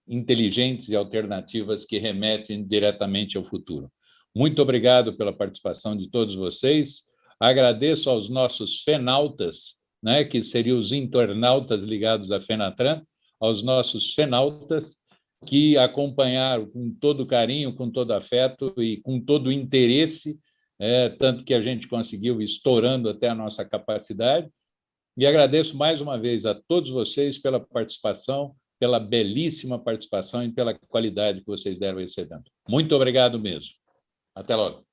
inteligentes e alternativas que remetem diretamente ao futuro. Muito obrigado pela participação de todos vocês. Agradeço aos nossos fenautas, né, que seriam os internautas ligados à Fenatran, aos nossos fenautas, que acompanharam com todo carinho, com todo afeto e com todo interesse, tanto que a gente conseguiu estourando até a nossa capacidade. E agradeço mais uma vez a todos vocês pela participação, pela belíssima participação e pela qualidade que vocês deram a esse evento. Muito obrigado mesmo. Até logo.